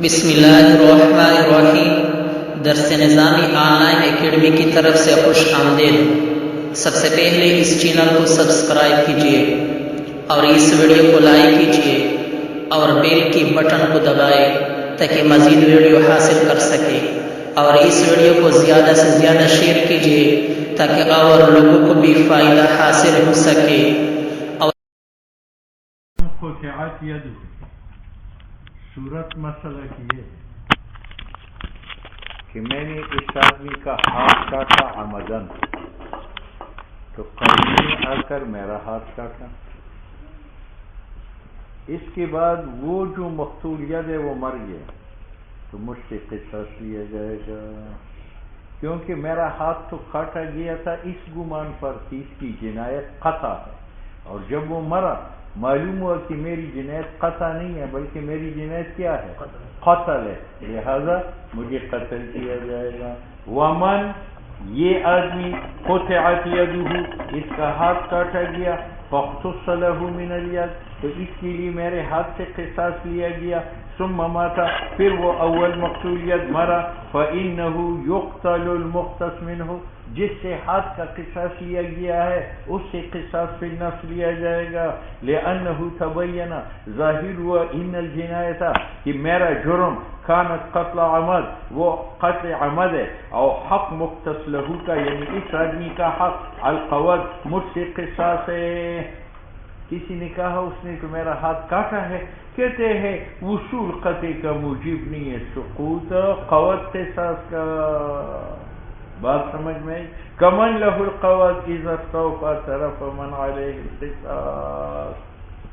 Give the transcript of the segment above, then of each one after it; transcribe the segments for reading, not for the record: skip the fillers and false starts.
بسم اللہ الرحمن الرحیم۔ درس نظامی آن لائن اکیڈمی کی طرف سے خوش آمدید۔ سب سے پہلے اس چینل کو سبسکرائب کیجیے اور اس ویڈیو کو لائک کیجیے اور بیل کی بٹن کو دبائے تاکہ مزید ویڈیو حاصل کر سکے، اور اس ویڈیو کو زیادہ سے زیادہ شیئر کیجیے تاکہ اور لوگوں کو بھی فائدہ حاصل ہو سکے۔ قطعت یدہ، صورت مسئلہ کی ہے کہ میں نے اس آدمی کا ہاتھ کاٹا عمدن، تو قاضی نے آ کر میرا ہاتھ کاٹا۔ اس کے بعد وہ جو مقتول ید ہے وہ مر گیا، تو مجھ سے قصاص لیا جائے گا، کیونکہ میرا ہاتھ تو کاٹا گیا تھا اس گمان پر کہ اس کی جنایت قطع ہے، اور جب وہ مرا معلوم ہوا کہ میری جنایت قطع نہیں ہے بلکہ میری جنایت کیا ہے؟ قتل ہے، لہذا مجھے قتل کیا جائے گا۔ ومن، یہ آدمی قطعت یدہ، اس کا ہاتھ کاٹا گیا، فاختص لہ من الید، تو اس کے لیے میرے ہاتھ سے قصاص لیا گیا، ثم مات، پھر وہ اول مقتول ید مرا، فإنہ یقتل المختص منہ، جس سے ہاتھ کا قصاص لیا گیا ہے اس سے قصاص فی النفس لیا جائے گا، لأنہ تبین، ظاہر ہوا، ان الجنایت، کہ میرا جرم، کانت قتل عمد، وہ قتل عمد ہے، اور حق مختص لہو کا یعنی اس آدمی کا حق القود، مجھ سے قصاص ہے۔ کسی نے کہا اس نے تو میرا ہاتھ کاٹا ہے، کہتے ہیں وصول قطع کا موجب نہیں ہے سقوط قوت قصاص کا۔ بات سمجھ میں؟ کمن لہ القوت اذا استوفى طرف من علیہ القصاص،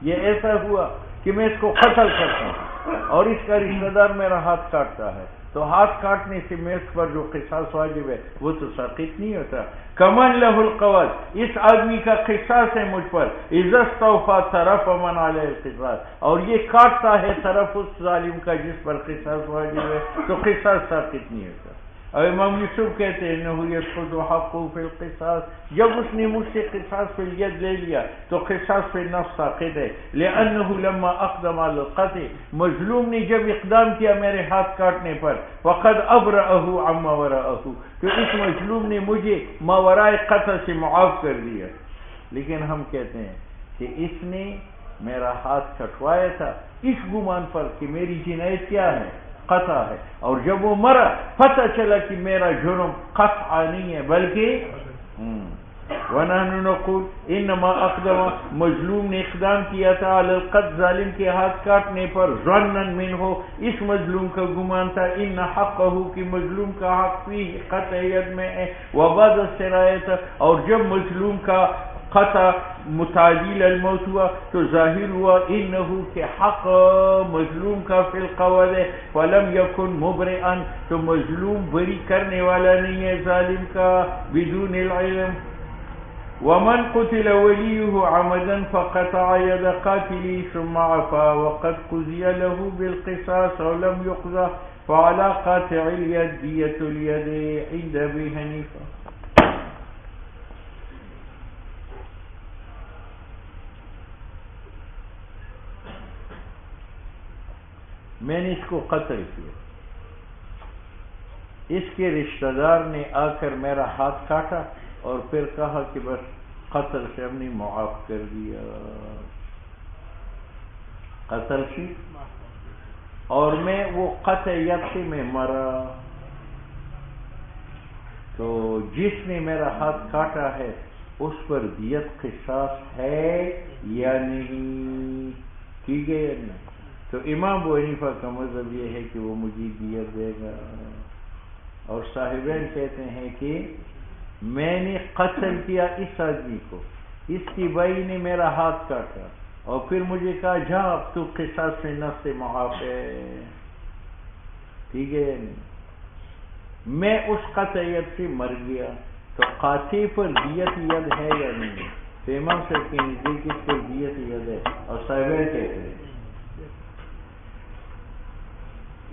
یہ ایسا ہوا کہ میں اس کو قتل کرتا ہوں اور اس کا رشتہ دار میرا ہاتھ کاٹتا ہے، تو ہاتھ کاٹنے سے میں اس پر جو قصاص واجب ہے وہ تو ساقط نہیں ہوتا۔ کمن لہ القوت، اس آدمی کا قصاص ہے مجھ پر، اذا استوفى طرف من علیہ القصاص، اور یہ کاٹتا ہے طرف اس ظالم کا جس پر قصاص واجب ہے، تو قصاص ساقط نہیں ہوتا۔ اور امام یوسف کہتے ہیں انہ یسقط حقہ فی القصاص، جب اس نے مجھ سے قصاص فی الید لے لیا تو قصاص فی النفس ساقط ہے، لأنہ لما اقدم علی القتل، مظلوم نے جب اقدام کیا میرے ہاتھ کاٹنے پر، فقد ابرأہ عما وراءہ، تو اس مظلوم نے مجھے ما وراء قتل سے معاف کر دیا۔ لیکن ہم کہتے ہیں کہ اس نے میرا ہاتھ کٹوایا تھا اس گمان پر کہ میری جنایت کیا ہے؟ قطع ہے، اور جب وہ مرا پتہ چلا کہ میرا جرم قطع نہیں ہے بلکہ وَنَحْنُ نَقُولُ إِنَّمَا أَقْدَمَ، مظلوم نے اقدام کیا تھا علی القتل، ظالم کے ہاتھ کاٹنے پر، ظَنًّا مِنْهُ، اس مظلوم کا گمان تھا، إِنَّ حَقَّهُ، کہ مظلوم کا حق فیہ قطع ید میں ہے، وَبَعْدَ السِّرَایَةِ، اور جب مظلوم کا قطع متعدیل الموت ہوا تو ظاہر ہوا انہو کہ حق مظلوم کا فی القول ہے، فلم یکن مبرئا، تو مظلوم بری کرنے والا نہیں ہے ظالم کا بدون العلم۔ ومن قتل ولیہ عمدا فقطع ید قاتلی ثم عفا وقد قضی له بالقصاص ولم يقضى فعلى قاطع الید دیۃ الید عند ابی حنیفہ۔ میں نے اس کو قتل کیا، اس کے رشتہ دار نے آ کر میرا ہاتھ کاٹا اور پھر کہا کہ بس قتل سے ہم نے معاف کر دیا، قتل کی، اور میں وہ قطع ید سے میں مرا، تو جس نے میرا ہاتھ کاٹا ہے اس پر دیت قصاص ہے یا نہیں، ٹھیک ہے یا نہیں؟ تو امام ابو حنیفہ کا مذہب یہ ہے کہ وہ مجھے دیت دے گا، اور صاحبین کہتے ہیں کہ میں نے قتل کیا اس آدمی کو، اس کی بائی نے میرا ہاتھ کاٹا اور پھر مجھے کہا جا اب تو قصاص سے نفس سے معاف ہے، ٹھیک ہے یا نہیں؟ میں اس قطع ید سے مر گیا، تو قاطع پر دیت ید ہے یا نہیں؟ تو امام صاحب کے نزدیک اس پر دیت ید ہے، اور صاحبین کہتے ہیں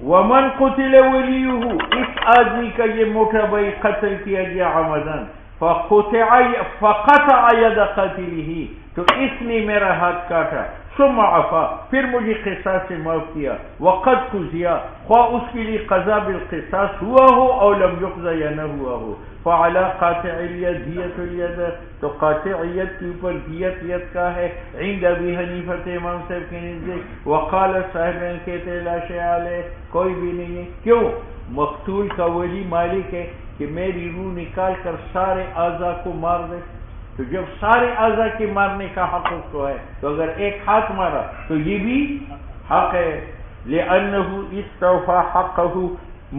ومن قتل ولیہ، اس آدمی کا یہ موٹا بھائی قتل کیا گیا عمدن، فقطع ید قاتلہ، تو اس نے میرا ہاتھ کاٹا، ثم عفا پھر مجھے قصاص سے معاف کیا، وقد قضیا خواہ اس کے لیے قضا بالقصاص ہوا ہو اور لم یقضى یا نہ ہوا ہو، فعلی قاطع الید دیت الید تو قاطعیت کے اوپر دیت ید کا ہے، عند ابی حنیفہ امام صاحب کے نزدیک، وقال صاحبین کہتے لا شیء علیہ کوئی بھی نہیں ہے، کیوں؟ مقتول کا ولی مالک ہے کہ میری روح نکال کر سارے اعضاء کو مار دے، تو جب سارے اعضاء کے مارنے کا حق اس کو ہے تو اگر ایک ہاتھ مارا تو یہ بھی حق ہے، لأنه استوفى حقه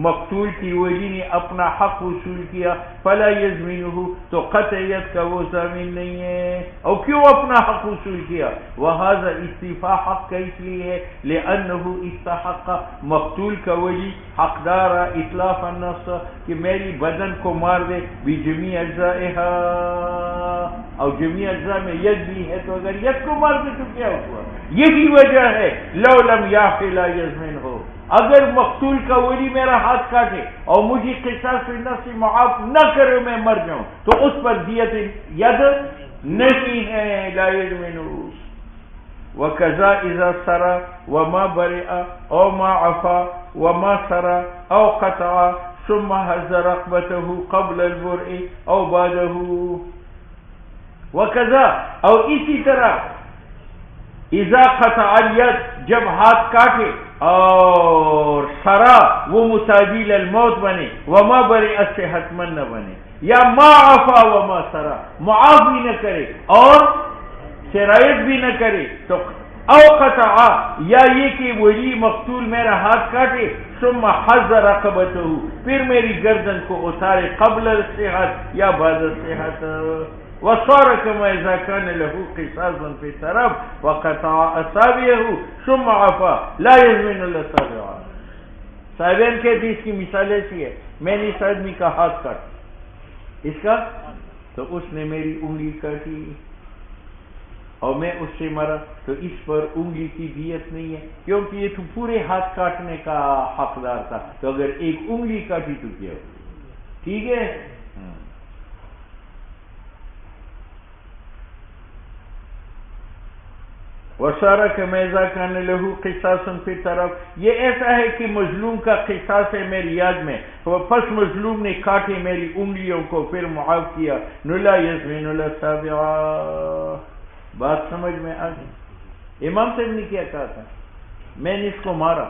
مقتول کی ولی نے اپنا حق وصول کیا، فلا یضمنه تو قطعیت کا وہ ضامن نہیں ہے، اور کیوں اپنا حق وصول کیا؟ وہذا استیفاء حق کا اس لیے ہے لأنه استحق مقتول کا ولی حقدار اتلاف النفس کہ میری بدن کو مار دے بجمیع اجزائها، اور جمیع اجزاء میں ید بھی ہے تو اگر ید کو مار دے تو کیا ہوا؟ یہی وجہ ہے لو لم یعفی لا یضمن ہو، اگر مقتول کا ولی میرا ہاتھ کاٹے اور مجھے قصاص نفس معاف نہ کرے میں مر جاؤں تو اس پر دیت ید نہیں ہے، لا یضمن۔ وکذا اذا سرا وما برئ او ما عفا وما سرا او قطع ثم حز رقبته قبل البرء او بعده، وکذا اور اسی طرح اذا قطع الید جب ہاتھ کاٹے اور سرا وہ متعدی الموت بنے، وما برئ صحت مند نہ بنے، یا ما عفا وما سرا معاف بھی نہ کرے اور سرایت بھی نہ کرے، تو او قطع یا یہ کہ ولی مقتول میرا ہاتھ کاٹے ثم حز رقبته پھر میری گردن کو اتارے قبل الصحت یا بعد الصحت، وصار كما اذا كان له قصاص في طرف وقطع اصابعه ثم عفا لا يضمن الاصابع۔ صاحبین کہتے اس کی مثال ایسی ہے، میں نے اس آدمی کا ہاتھ کاٹا، اس کا تو اس نے میری انگلی کاٹی اور میں اس سے مرا تو اس پر انگلی کی دیت نہیں ہے، کیونکہ یہ تو پورے ہاتھ کاٹنے کا حقدار تھا، تو اگر ایک انگلی کاٹی تو کیا ہوگی؟ ٹھیک ہے۔ وَسَارَ كَمَا إِذَا كَانَ لَهُ قِصَاصٌ فِي طَرَفٍ، یہ ایسا ہے کہ مظلوم کا قصاص ہے میری یاد میں، پس مظلوم نے کاٹے میری انگلیوں کو پھر معاف کیا، نُلَا يَضْمِنُ الْأَصَابِعَ۔ بات سمجھ میں آ گئی؟ امام صاحب نے کیا کہا تھا؟ میں نے اس کو مارا،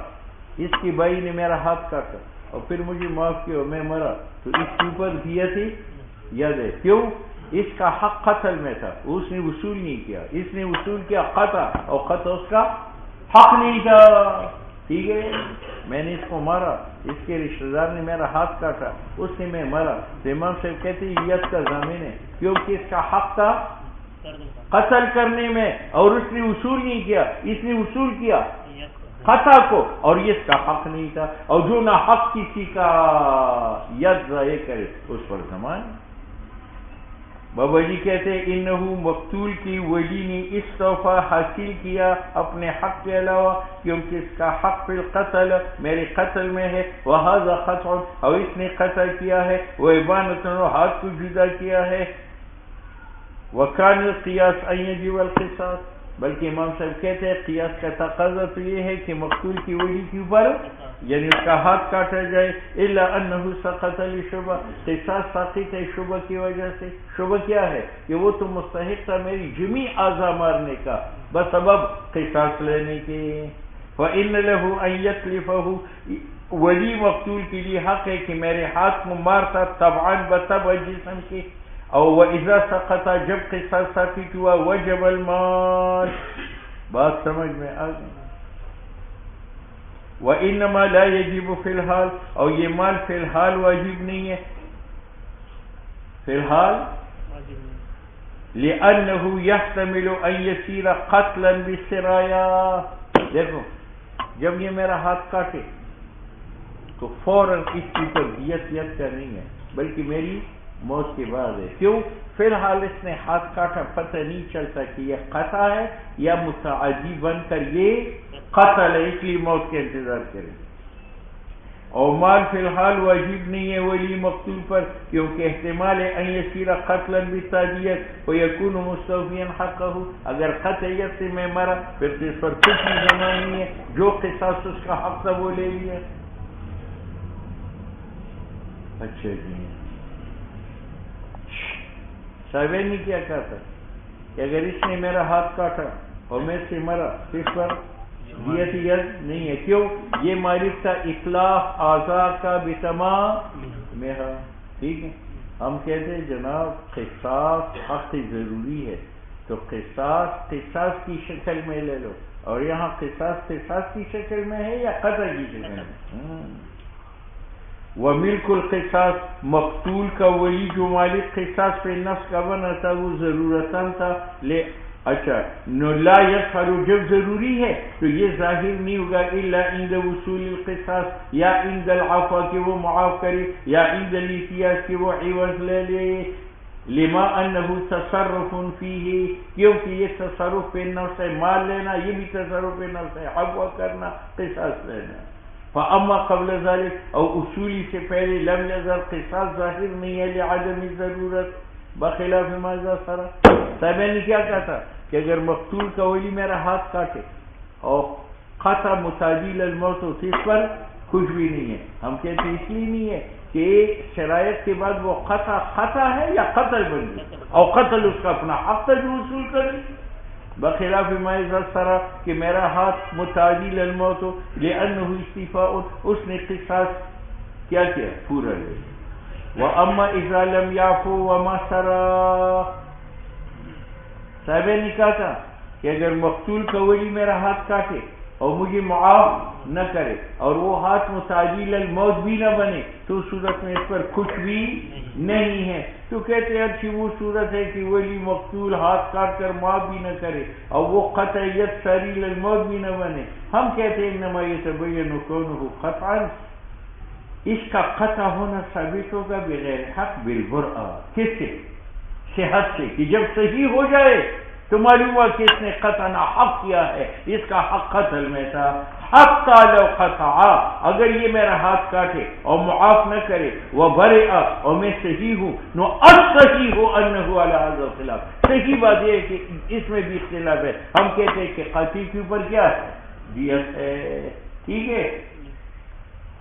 اس کی بائی نے میرا ہاتھ کاٹا اور پھر مجھے معاف کیا اور میں مرا، تو اس کے اوپر دیت یاد ہے، کیوں؟ اس کا حق قتل میں تھا، اس نے وصول نہیں کیا، اس نے وصول کیا قطع، اور قطع اس کا حق نہیں تھا، ٹھیک ہے۔ میں نے اس کو مارا، اس کے رشتہ دار نے میرا ہاتھ کاٹا، اس نے میں مرا، تو امام صاحب کہتے ہیں ید کا ضامن ہے، کیونکہ اس کا حق تھا قتل کرنے میں اور اس نے وصول نہیں کیا، اس نے وصول کیا قطع کو اور یہ اس کا حق نہیں تھا، اور جو نہ حق کسی کا ید ضائع کرے اس پر ضمان۔ بابا جی کہتے ہیں انہو مقتول کی ولی نے استوفا حاصل کیا اپنے حق کے علاوہ، کیونکہ اس کا حق فی القتل میرے قتل میں ہے، وہذا قطع اور اس نے قتل کیا ہے، وہ ابانت ہاتھ کو جدا کیا ہے، وکان القیاس ان یجب القصاص، بلکہ امام صاحب کہتے ہیں قیاس کا تقاضا تو یہ ہے کہ مقتول کی ولی کے اوپر یعنی اس کا ہاتھ کاٹا جائے، الا انہ سقط لشبہ، قصاص ساقط ہے شبہ کی وجہ سے۔ شبہ کیا ہے؟ کہ وہ تو مستحق تھا میری جمیع اعضاء مارنے کا بسبب قصاص لینے کے، فإن له ان یتلفہ، ولی مقتول کے لیے حق ہے کہ میرے ہاتھ کو مارتا طبعا بطبع جسم کے، اور وَإِذَا سَقَطَ جب قصاص ثابت ہوا وجب المال، بات سمجھ میں آ گئی۔ وَإِنَّمَا لَا يَجِبُ فِي الْحَالِ، اور یہ مال فی الحال واجب نہیں ہے، فی الحال لِأَنَّهُ يَحْتَمِلُ أَن يَصِيرَ قَتْلًا بِالسِّرَایَةِ۔ دیکھو جب یہ میرا ہاتھ کاٹے تو فوراً اس کی پر دیت کا نہیں ہے بلکہ میری موت کے بعد ہے، کیوں؟ فی الحال اس نے ہاتھ کاٹا، پتہ نہیں چلتا کہ یہ قطع ہے یا متعدی بن کر یہ قتل ہے، اس لیے موت کے انتظار کریں۔ اور مال فی الحال واجب نہیں ہے ولی مقتول پر، کیونکہ احتمال ہے ان یصیر قتلا بالتعدیت ویکون مستوفیا حقہ، اگر قطعیت سے میں مرا پھر تو اس پر کچھ بھی گناہ نہیں ہے، جو قصاص اس کا حق تھا وہ لے لیا۔ اچھا جی، صاحبین نے کیا کہا تھا کہ اگر اس نے میرا ہاتھ کاٹا اور میں سے مرا تو اس پر دیت ید نہیں ہے، کیوں؟ یہ مالک تھا اطلاق اعضاء کا بتمام میرا، ٹھیک ہے۔ ہم کہتے ہیں جناب قصاص حق ضروری ہے، تو قصاص کی شکل میں لے لو، اور یہاں قصاص کی شکل میں ہے یا قطع کی شکل میں؟ وملک القصاص، مقتول کا ولی جو مالک قصاص پہ نفس کا بنا تھا وہ ضرورتاً تھا لے، اچھا نو لا یفعل، جب ضروری ہے تو یہ ظاہر نہیں ہوگا الا عند وصول القصاص، یا عند العفو کہ وہ معاف کرے، یا عند الاحتیاج کہ وہ عوض لے لے، لما انه تصرف فیہ، کیونکہ یہ تصرف پہ نفس ہے، مال لینا یہ بھی تصرف پہ نفس ہے، عفو کرنا قصاص لینا۔ فاما قبل ذلك، اور اصولی سے پہلے لم یظہر، قصاص ظاہر نہیں ہے لعدم ضرورت، بخلاف ما اذا سر۔ صاحب نے کیا کہا تھا کہ اگر مقتول کا ولی میرا ہاتھ کاٹے اور قطع متعدی للموت ہو تو اس پر کچھ بھی نہیں ہے، ہم کہتے اس لیے نہیں ہے کہ شرائط کے بعد وہ خطا ہے یا قتل بن گئی، اور قتل اس کا اپنا حق تھا جو وصول کرے، بخلاف ما اذا سر کہ میرا ہاتھ متعدی للموت ہو، لانه استیفاء، اس نے قصاص کیا پورا لے۔ واما اذا لم يعفو وما سر، صاحب نے کہا تھا کہ اگر مقتول کا ولی میرا ہاتھ کاٹے اور مجھے معاف نہ کرے اور وہ ہاتھ متعدی للموت بھی نہ بنے تو صورت میں اس پر کچھ بھی نہیں ہے، تو کہتے ہیں اچھی وہ صورت ہے کہ ولی مقتول ہاتھ کاٹ کر معاف بھی نہ کرے اور وہ قطعیت ساری للموت بھی نہ بنے، ہم کہتے ہیں انما یتبین کونہ قطعا، اس کا قطع ہونا ثابت ہوگا بغیر حق بالبرأ، کس سے؟ صحت سے، کہ جب صحیح ہو جائے تو معلوم ہوا کہ اس نے قطع حق کیا ہے، اس کا حق قتل میں تھا۔ حتی لو قطع، اگر یہ میرا ہاتھ کاٹے اور معاف نہ کرے، وبرئ، اور میں صحیح ہوں، نو الصحیح انہ علی ھذا الخلاف، صحیح بات یہ ہے کہ اس میں بھی اختلاف ہے، ہم کہتے ہیں کہ قاتل کے اوپر کیا ہے؟ دیت ہے، ٹھیک ہے۔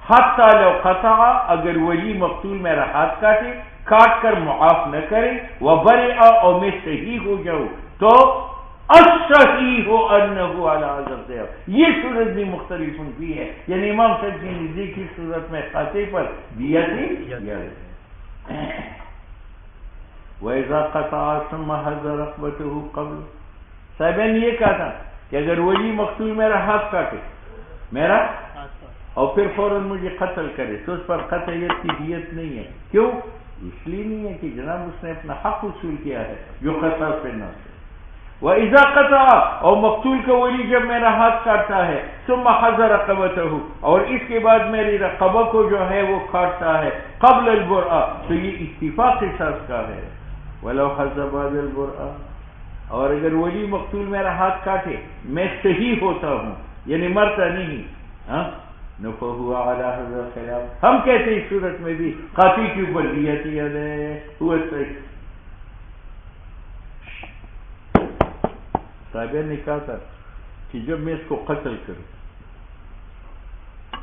حتی لو قطع، اگر ولی مقتول میرا ہاتھ کاٹے، کاٹ کر معاف نہ کرے، وبرئ، اور میں صحیح ہو جاؤں، تو الصحیح انہ علی ھذا الخلاف، یہ صورت بھی مختلف بھی ہے، یعنی امام صاحب کی نزدیک کی صورت میں قاتل پر دیت ہی۔ وَإِذَا قَطَعَ ثُمَّ حَزَّ رَقْبَتَهُ قَبْلُ، صاحب نے یہ کہا تھا کہ اگر ولی مقتول میرا ہاتھ کاٹے میرا اور پھر فوراً مجھے قتل کرے تو اس پر قطعیت کی دیت نہیں ہے، کیوں؟ اس لیے نہیں ہے کہ جناب اس نے اپنا حق وصول کیا ہے جو قصاص پہ نہ ہے۔ وَإِذَا قَطَعَ، اور مقتول کا ولی جب میرا ہاتھ کاٹتا ہے، ثُمَّ حَزَّ رَقَبَتَهُ، اور اس کے بعد میری رقبہ کو جو ہے وہ کاٹتا ہے، قبل البرأ، تو یہ استیفاء قصاص کا ہے۔ وَلَوْ حَزَّ بَعْدَ الْبُرْءَ، اور اگر ولی مقتول میرا ہاتھ کاٹے میں صحیح ہوتا ہوں یعنی مرتا نہیں، نفہو علی ھذا الخلاف، ہم کہتے ہیں اس صورت میں بھی قاتل کے اوپر دیت ہے، ہوا صحیح۔ صاحب نے کہا تھا کہ جب میں اس کو قتل کروں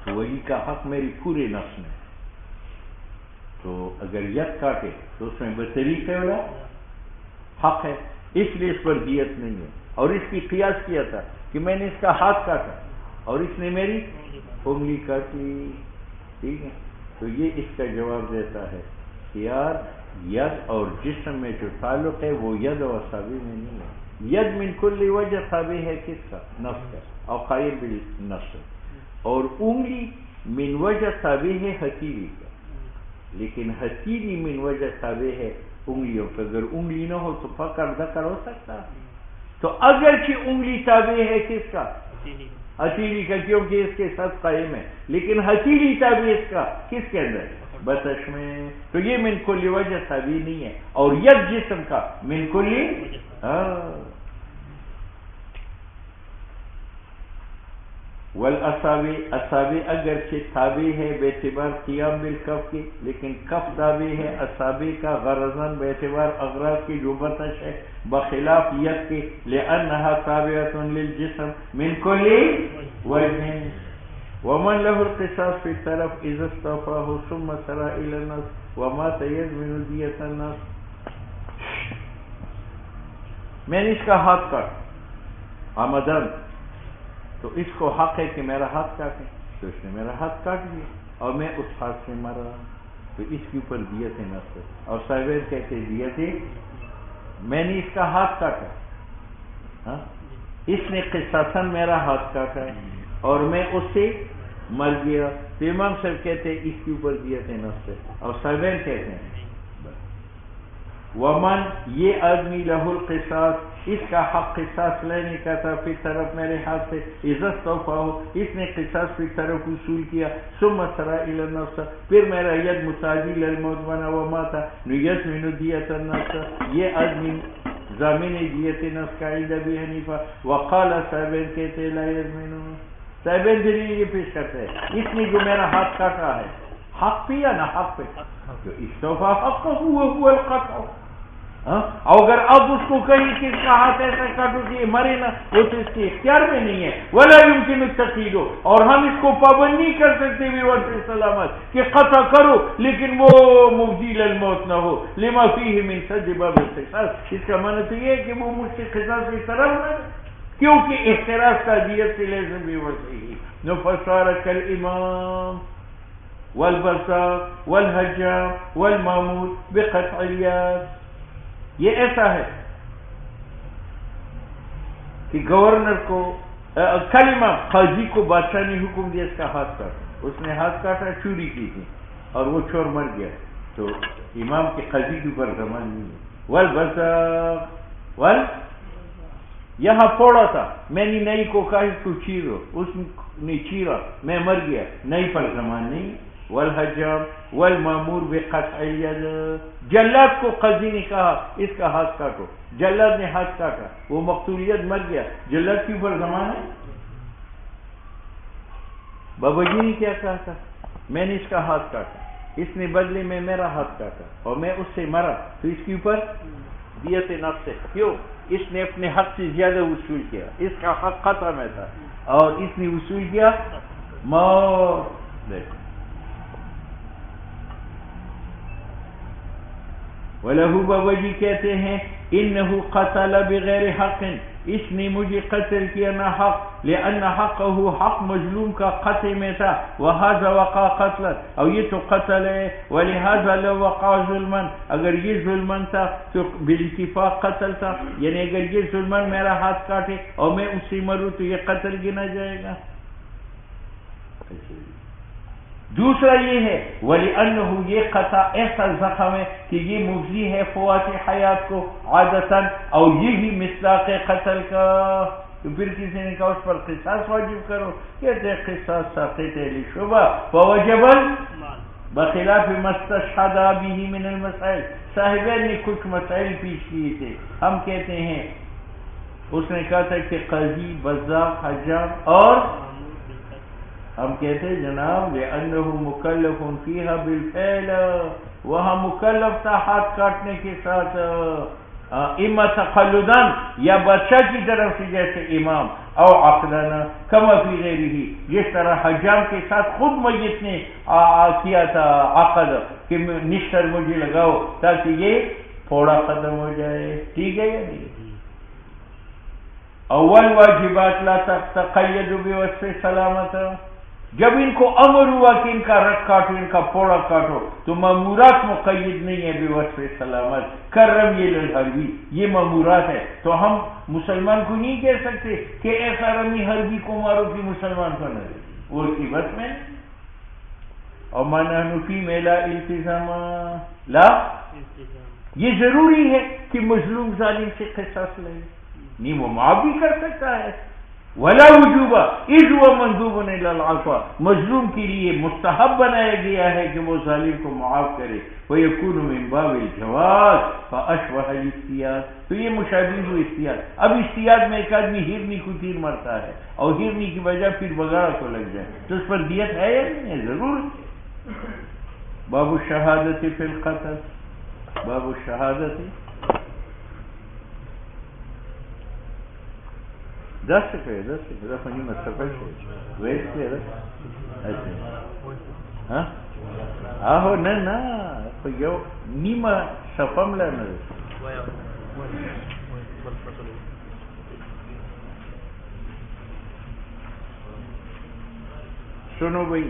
تو ولی کا حق میری پورے نفس میں، تو اگر ید کاٹے تو اس میں بطریق حق ہے، اس لیے اس پر دیت نہیں ہے، اور اس کی قیاس کیا تھا کہ میں نے اس کا ہاتھ کاٹا اور اس نے میری انگلی کاٹی، ٹھیک ہے، تو یہ اس کا جواب دیتا ہے کہ یار ید اور جسم میں جو تعلق ہے وہ ید اور اصابع میں نہیں ہے، ید من کل وجہ تابع ہے کس کا؟ نفس کا، اور قائم بالنفس، اور انگلی من وجہ تابع ہے ہتھیلی کا، لیکن ہتھیلی من وجہ تابع ہے انگلیوں کا، اگر انگلی نہ ہو تو پکڑ دکڑ ہو سکتا، تو اگرچہ انگلی تابع ہے کس کا؟ ہتھیلی کا، کیونکہ اس کے ساتھ قائم ہے، لیکن ہتھیلی تابع اس کا کس کے اندر؟ بطش میں، تو یہ من کل وجہ تابع نہیں ہے، اور ید جسم کا من کل وجہ۔ والاسابی، اسابی اگرچہ تابع ہے بے اعتبار قیام بالکف کی، لیکن کف تابع ہے اسابی کا غرضاً بے اعتبار اغراض کی جو بتش ہے، بخلاف ید کی، لأنها تابعۃ للجسم من كل وجه، ومن له القصاص في الطرف اذا استوفاه ثم سرى الى النص ومات يزمن دیت النص۔ میں نے اس کا ہاتھ کاٹ آمدن، تو اس کو حق ہے کہ میرا ہاتھ کاٹے، تو اس نے میرا ہاتھ کاٹ دیا اور میں اس ہاتھ سے مرا، تو اس کے اوپر دیت نفس ہے۔ اور صاحب کہتے دیت، میں نے اس کا ہاتھ کاٹا، ہاں؟ اس نے قصاصاً میرا ہاتھ کاٹا اور میں اس سے مر گیا، تو امام صاحب کہتے ہیں اس کے اوپر دیت نفس ہے۔ اور صاحب کہتے ہیں ومن، یہ آدمی لہ القصاص، اس کا حق قصاص لینے کا تھا، فی طرف میرے ہاتھ سے، اذا استوفاہ، اس نے قصاص فی طرف وصول کیا، ثم سرى الى النفس، پھر میرا ید متعدی للموت بنا، ومات یضمن دیت النفس، یہ آدمی ضامن دیت نفس کا عند ابی حنیفہ، وقال صاحب کہتے لا یضمن، صاحب دلیل یہ پیش کرتے ہیں اس نے جو میرا ہاتھ کاٹا ہے حق پہ یا نہ حق پہ، تو استوفا حق هو القطع، اگر اب اس کو کہیں کہ اس کا ہاتھ ایسا کاٹو کہ مرے نہ، وہ تو اس کے اختیار میں نہیں ہے، ولا يمكن التقييد، اور ہم اس کو پابند نہیں کر سکتے بھی وقت سلامت کہ قطع کرو لیکن وہ مبدیل الموت نہ ہو، لما فيه من سد باب القصاص، اس کا معنی تو یہ ہے کہ وہ مجھ سے قصاص کی طرف نہ، کیونکہ احتراز کا دیت سے لازم بھی وصحیح، نفسار کالامام والبصار والحجام والمامود بقطع اليد، یہ ایسا ہے کہ گورنر کو کلمہ قاضی کو بادشاہ نے حکم دیا اس کا ہاتھ کاٹا، اس نے ہاتھ کاٹا، چوری کی تھی اور وہ چور مر گیا، تو امام کے قاضی کے اوپر زمان نہیں ہے۔ والبصار، یہاں پھوڑا تھا، میں نے نئی کو کہا اس کو چیرو، اس نے چیرا، میں مر گیا، نئی پر زمان نہیں۔ والحجام والمامور بقطع الید، جلاد کو قاضی نے کہا اس کا ہاتھ کاٹو، جلاد نے ہاتھ کاٹا، وہ مقتولیت مر گیا، جلاد کے اوپر زمان ہے۔ بابا جی نے کیا کہا تھا، میں نے اس کا ہاتھ کاٹا، اس نے بدلے میں میرا ہاتھ کاٹا اور میں اس سے مرا، تو اس کے اوپر دیت نفس ہے، کیوں؟ اس نے اپنے حق سے زیادہ وصول کیا، اس کا حق قطع میں تھا اور اس نے وصول کیا موت۔ وَلَهُ، بابا جی کہتے ہیں إِنَّهُ قَتَلَ بِغَيْرِ حَقٍ، اس نے مجھے قتل کیا نہ حق، لِأَنَّ حَقَّهُ، حق مظلوم کا قتل میں تھا، وَهَذَا وَقَعَ قَتْلًا، اور یہ تو قتل ہے، وَلِهَذَا لَوْ وَقَعَ ظُلْمًا، اگر یہ ظلمن تھا تو بالاتفاق قتل تھا، یعنی اگر یہ ظلمن میرا ہاتھ کاٹے اور میں اس سے مروں تو یہ قتل گنا جائے گا۔ دوسرا یہ ہے وَلِأَنَّهُ، یہ قطع ایسا زخم ہے کہ یہ مفضی ہے فوات حیات کو عادتاً، اور یہی مصداق قتل کا، تو پھر کسی نے کہا اس پر قصاص واجب کرو، کہتے ہیں قصاص ساقط لشبہ فوجبا، بخلاف ما استشهد به من المسائل، صاحبین نے کچھ مسائل پیش کیے تھے، ہم کہتے ہیں اس نے کہا تھا کہ قاضی، بزاق، حجام، اور ہم کہتے ہیں جناب لأنه مکلف فیہا بالفعل، وہاں مکلف تھا ہاتھ کاٹنے کے ساتھ، اما تقلداً، یا بادشاہ کی طرف سے جیسے امام، او عقداً کما فی غیرہ، جس طرح حجام کے ساتھ خود میت نے کیا تھا عقد کہ نشتر مجھے لگاؤ تاکہ یہ پھوڑا ختم ہو جائے، ٹھیک ہے یا نہیں؟ اول واجبات لا تقید بوصف سلامت، جب ان کو امر ہوا کہ ان کا رگ کاٹو، ان کا پھوڑا کاٹو، تو مامورات مقید نہیں ہے بوصف سلامت، کرم یہ للحربی، یہ مامورات ہے، تو ہم مسلمان کو نہیں کہہ سکتے کہ ایسا رمی حربی کو مارو کہ مسلمان کو نہ دے، وہ کی بس میں۔ اور مانا نفی میں لا التزام، لا یہ ضروری ہے کہ مظلوم ظالم سے قصاص لے، نہیں وہ معاف بھی کر سکتا ہے، ولا وجوبہ اذ و مندوب العفو، مظلوم کے لیے مستحب بنایا گیا ہے کہ وہ ظالم کو معاف کرے، وَيَكُونُ مِن بَابِ الْجَوَازِ فَأَشْبَهَ الْاِسْتِيَاذ، تو یہ مشابہ ہو احتیاط۔ اب احتیاط میں ایک آدمی ہرنی کو تیر مرتا ہے اور ہرنی کی وجہ پھر بگاڑا کو لگ جائے تو اس پر دیت ہے یا نہیں ہے؟ ضرور۔ باب الشہادت فی القتل، باب الشہادت 10 سکے 10 سکے رفنی مصطفی سے ویس کے رکھ اچھا ہاں آہو نا یو نیمہ شفم لنا سنو بھئی،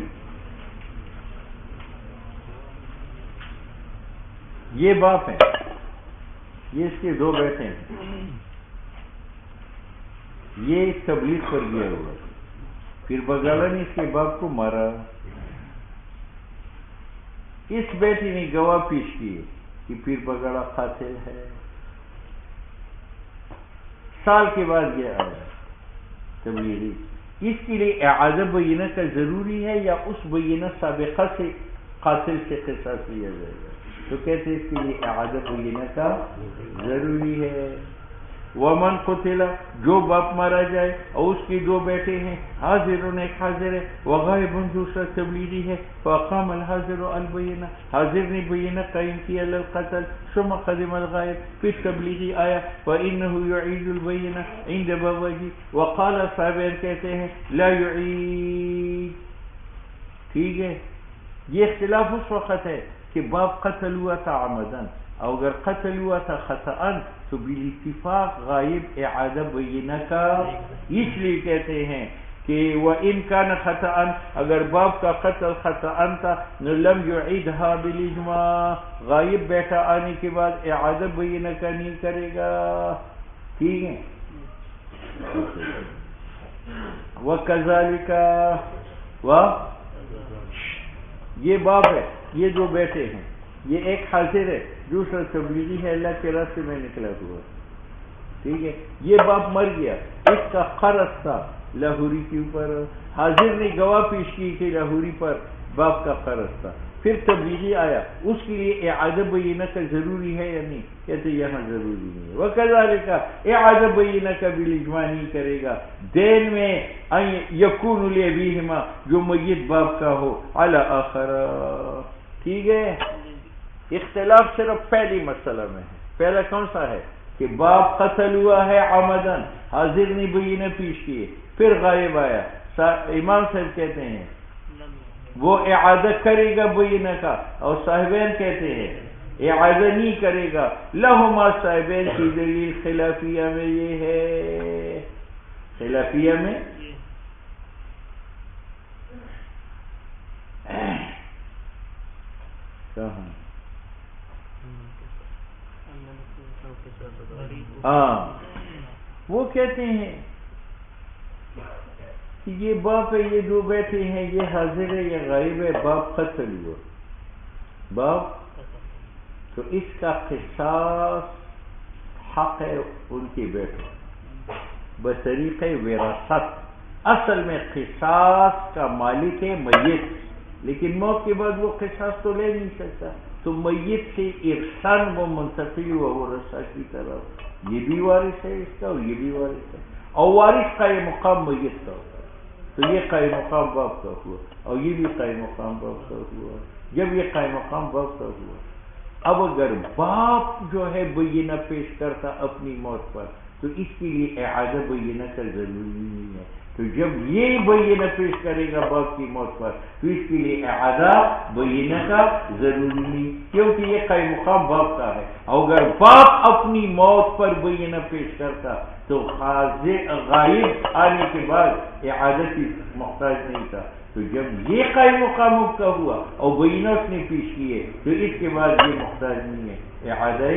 یہ باپ ہے، یہ اس کے 2 بیٹے ہیں، یہ تبلیغ پر گیا ہوا، پھر بگاڑا نے اس کے باپ کو مارا، اس بیٹی نے گواہ پیش کیے کہ پیر بگاڑا قاتل ہے، سال کے بعد گیا آیا تبلیغی، اس کے لیے اعادہ بینہ کا ضروری ہے یا اس بینہ سابقہ سے قاتل سے قصاص لیا جائے گا؟ تو کہتے ہیں اس کے لیے اعادہ بینہ کا ضروری ہے۔ ومن قتل، جو باپ مارا جائے اور اس کے 2 بیٹے ہیں، حاضر ایک حاضر ہے، وغائب دوسرا تبلیغی ہے، فاقام الحاضر البینہ، حاضر نے بینہ قائم کیا للقتل، ثم قدم الغائب، پھر تبلیغی آیا، فإنه يعيد البینہ عند بوجی، وقال صاحبین کہتے ہیں لا يعيد۔ ٹھیک ہے، یہ اختلاف اس وقت ہے کہ باپ قتل ہوا تھا عمدن، اور اگر قتل ہوا تھا خطأً تو بالاتفاق غائب اعادہ بینہ کا، اس لیے کہتے ہیں کہ وَإِن كَانَ خَطَأً، اگر باپ کا قتل خطأً تھا لم يعيدها بالاجماع، غائب بیٹا آنے کے بعد اعادہ بینہ کا نہیں کرے گا۔ ٹھیک ہے، وَكَذَلِكَ، یہ باپ ہے، یہ 2 بیٹے ہیں، یہ ایک حاضر ہے، دوسرا تبلیغی ہے، اللہ کے راستے میں نکلا ہوا، ٹھیک ہے، یہ باپ مر گیا، اس کا قرض تھا لاہوری کے اوپر، حاضر نے گواہ پیش کی کہ لاہوری پر باپ کا قرض تھا، پھر تبلیغی آیا، اس کے لیے اعادہ بینہ کا ضروری ہے یا نہیں؟ کہتے یہاں ضروری نہیں ہے۔ وَكَذَلِكَ، اعادہ بینہ کا بالاجماع نہیں کرے گا، دین میں یکون لأبیہما، جو میت باپ کا ہو، علی آخر، ٹھیک ہے۔ اختلاف صرف پہلی مسئلہ میں ہے، پہلا کون سا ہے کہ باپ قتل ہوا ہے عمدن، حاضر نے بینہ پیش کیے، پھر غائب آیا، امام صاحب کہتے ہیں وہ اعادہ کرے گا بینہ کا، اور صاحبین کہتے ہیں اعادہ نہیں کرے گا۔ لہما، صاحبین کی دلیل خلافیہ میں یہ ہے، خلافیہ میں کہاں، ہاں وہ کہتے ہیں کہ یہ باپ ہے، یہ 2 بیٹے ہیں، یہ حاضر ہے، یہ غائب ہے، باپ قتل ہوا، باپ، تو اس کا قصاص حق ہے ان کے بیٹوں بطریق وراثت۔ اصل میں قصاص کا مالک ہے میت، لیکن موت کے بعد وہ قصاص تو لے نہیں سکتا، تو میت سے ارثاً وہ منتقل ہوا ورثہ کی طرف، یہ بھی وارث ہے اس کا اور یہ بھی وارث ہے، اور وارث کا یہ مقام میت کا ہوتا ہے، تو یہ قائم مقام باپ کا ہوا اور یہ بھی قائم مقام باپ کا ہوا۔ جب یہ قائم مقام باپ کا ہوا، اب اگر باپ جو ہے بینہ پیش کرتا اپنی موت پر تو اس کے لیے اعادہ بینہ کا ضروری نہیں ہے، تو جب یہ بینہ پیش کرے گا باپ کی موت پر تو اس کے لیے اعادہ بینہ کا ضروری نہیں، کیونکہ یہ قائم مقام باپ کا ہے، اور اگر باپ اپنی موت پر بینہ پیش کرتا تو غائب آنے کے بعد اعادہ کی محتاج نہیں تھا، تو جب یہ قائم مقام کا ہوا اور بینہ اس نے پیش کیے تو اس کے بعد یہ محتاج نہیں ہے اعادہ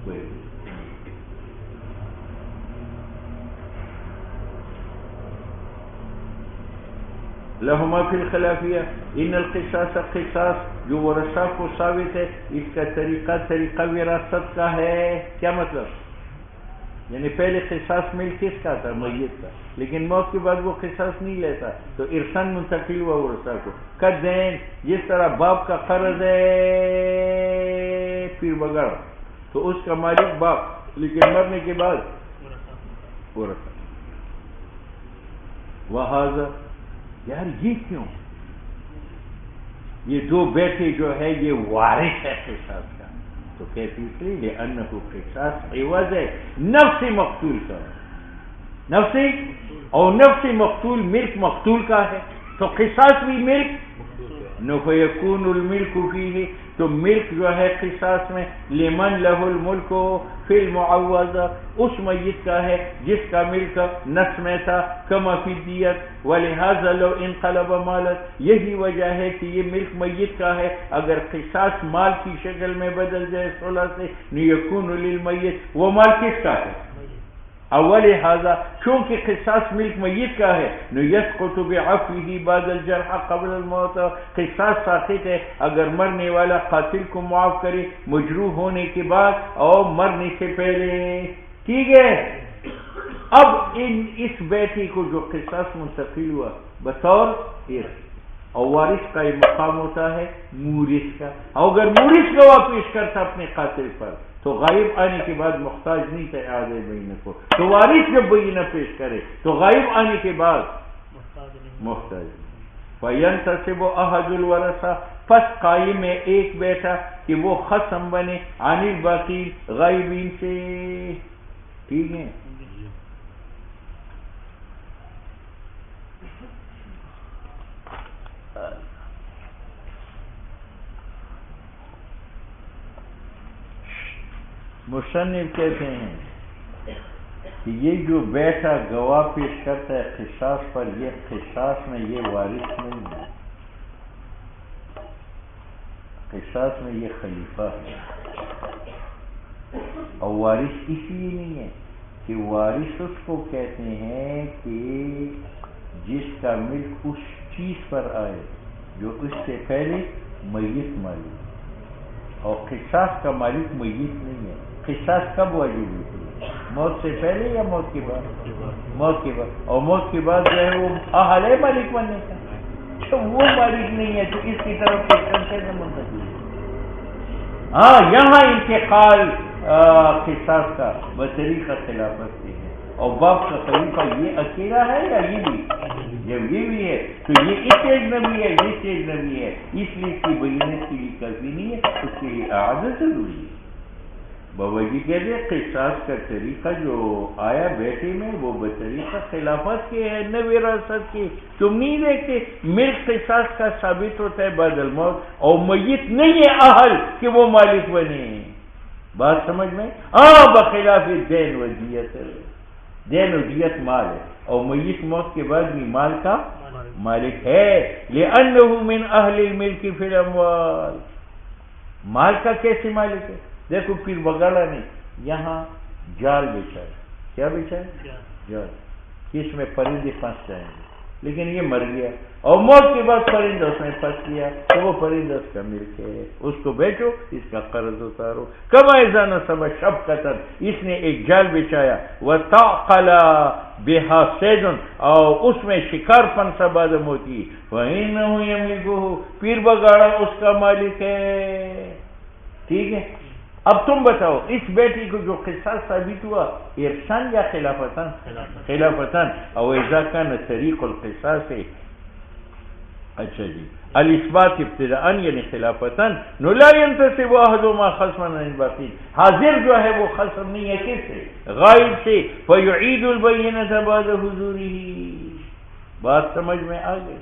بینہ۔ لہما فی الخلافیہ ان القصاص، قصاص جو ورثہ کو ثابت ہے، اس کا طریقہ وراثت کا ہے۔ کیا مطلب؟ یعنی پہلے قصاص مل کس کا تھا؟ میت کا، لیکن موت کے بعد وہ قصاص نہیں لیتا تو ارثاً منتقل ہوا ورثہ کو۔ کدین جس طرح باپ کا قرض ہے پیر بگڑ تو اس کا مالک باپ، لیکن مرنے کے بعد ورثہ۔ وہذا یار یہ کیوں؟ یہ دو بیٹے جو ہے یہ وارث ہے قصاص کا، تو کہتی تھی لأنہ قصاص عوض ہے نفس مقتول کا، نفسی اور نفس مقتول ملک مقتول کا ہے، تو قصاص بھی ملک فیکون الملک فیہ، تو ملک جو ہے قصاص میں لمن لہ الملک فی المعوض، اس میت کا ہے جس کا ملک نس میں تھا، کما فی دیت، ولہذا لو انقلب مالت، یہی وجہ ہے کہ یہ ملک میت کا ہے، اگر قصاص مال کی شکل میں بدل جائے صلح سے یکون للمیت، وہ مال کس کا ہے؟ اول ہذا چونکہ قصاص ملک میت کا ہے، یسقط بعفوہ بعد الجرح قبل الموت، قصاص ساقط ہے اگر مرنے والا قاتل کو معاف کرے مجروح ہونے کے بعد اور مرنے سے پہلے، ٹھیک ہے۔ اب اس بیٹی کو جو قصاص منتقل ہوا بطور ارث، اور وارث کا یہ مقام ہوتا ہے مورث کا، اور اگر مورث گواہ پیش کرتا اپنے قاتل پر تو غائب آنے کے بعد محتاج نہیں تھا اعادہ بینہ کو، تو وارث جب بینہ پیش کرے تو غائب آنے کے بعد محتاج۔ فینتصب احد الورثہ، پس قائم ہے ایک بیٹا کہ وہ خصم بنے عن الباقی غائبین سے، ٹھیک ہے۔ مصنف کہتے ہیں کہ یہ جو بیٹا گواہ پیش کرتا ہے قصاص پر، یہ قصاص میں یہ وارث نہیں ہے، قصاص میں یہ خلیفہ ہے، اور وارث اس لیے نہیں ہے کہ وارث اس کو کہتے ہیں کہ جس کا ملک اس چیز پر آئے جو اس سے پہلے میت مالک، اور قصاص کا مالک میت نہیں ہے۔ قصاص کب واجب ہوتی ہے؟ موت سے پہلے یا موت کے بعد؟ موت کے بعد، اور موت کے بعد جو ہے وہ اہل ہے مالک بننے کا، تو وہ مالک نہیں ہے تو اس کی طرف کیسے منتقل ہے؟ ہاں یہاں انتقال قصاص کا بطریقہ خلافت سے ہے، اور باپ کا خلیفہ یہ اکیلا ہے یا یہ بھی؟ جب یہ بھی ہے تو یہ اس اجنبی ہے، یہ سے اجنبی ہے، اس لیے اس کی بینت کے لیے کافی نہیں ہے، اس کے لیے اعادہ ضروری ہے۔ بابا جی کہتے ہیں قصاص کا طریقہ جو آیا بیٹے میں وہ بطریقہ خلافت کے ہے، نہ وراثت کے۔ تم نہیں دیکھتے ملک قصاص کا ثابت ہوتا ہے بعد الموت، اور میت نہیں ہے اہل کہ وہ مالک بنے، بات سمجھ میں؟ بخلاف دین و دیت، دین و دیت مال ہے، اور میت موت کے بعد بھی مال کا مالک ہے، لأنه من اہل الملک فی الاموال، مال کا کیسے مالک ہے؟ دیکھو پیر بگاڑا نے یہاں جال بچھا ہے، کیا بچھا ہے؟ جال، کہ اس میں پرندے پھنس جائیں گے، لیکن یہ مر گیا اور موت کے بعد پرندہ اس میں پھنس گیا تو وہ پرندہ اس کا ملک ہے، اس کو بیچو، اس کا قرض اتارو۔ کما اذا نصب شبکۃ، اس نے ایک جال بچھایا، وتعقل بها صید، اور اس میں شکار پھنسا بعد موتی، فإنه يملكه، پیر بگاڑا اس کا مالک ہے، ٹھیک ہے۔ اب تم بتاؤ اس بیٹی کو جو قصاص ثابت ہوا ارثاً یا خلافتاً؟ خلافتاً، او اذا کان طریق القصاص ہے، اچھا جی، الاثبات ابتداء یعنی خلافتاً، نو لا ينتصب احدهما خصما عن الباقی، حاضر جو ہے وہ خصم نہیں ہے کس سے؟ غائب سے، فيعيد البینۃ بعد حضوره، بات سمجھ میں آ گئی؟